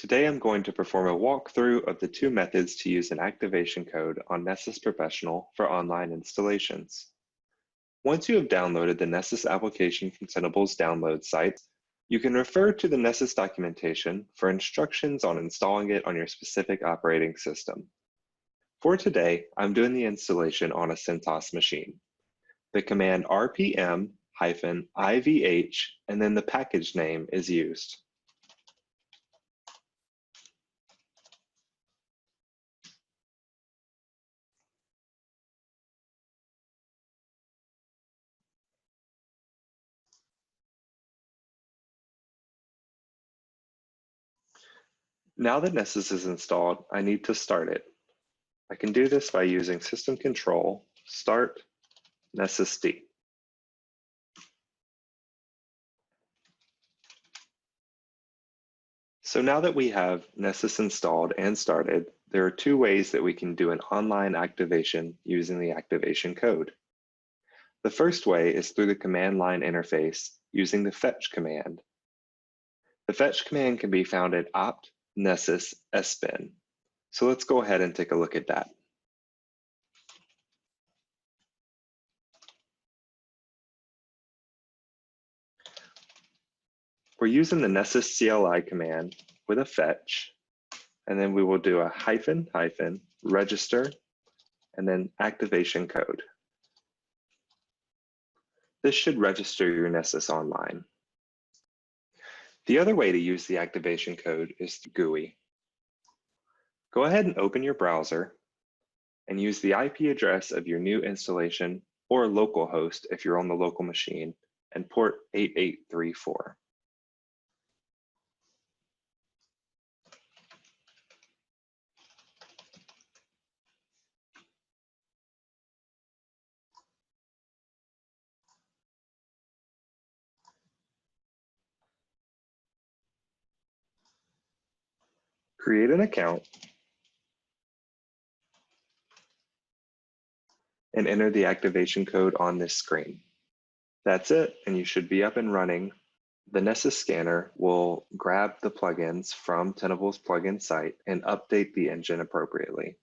Today I'm going to perform a walkthrough of the two methods to use an activation code on Nessus Professional for online installations. Once you have downloaded the Nessus application from Tenable's download site, you can refer to the Nessus documentation for instructions on installing it on your specific operating system. For today, I'm doing the installation on a CentOS machine. The command rpm-ivh and then the package name is used. Now that Nessus is installed, I need to start it. I can do this by using System Control, Start, Nessus D. So now that we have Nessus installed and started, there are two ways that we can do an online activation using the activation code. The first way is through the command line interface using the fetch command. The fetch command can be found at opt nessus sbin. So let's go ahead and take a look at that. We're using the Nessus CLI command with a fetch, and then we will do a -- register, and then activation code. This should register your Nessus online. The other way to use the activation code is through GUI. Go ahead and open your browser and use the IP address of your new installation or localhost if you're on the local machine and port 8834. Create an account and enter the activation code on this screen. That's it, and you should be up and running. The Nessus scanner will grab the plugins from Tenable's plugin site and update the engine appropriately.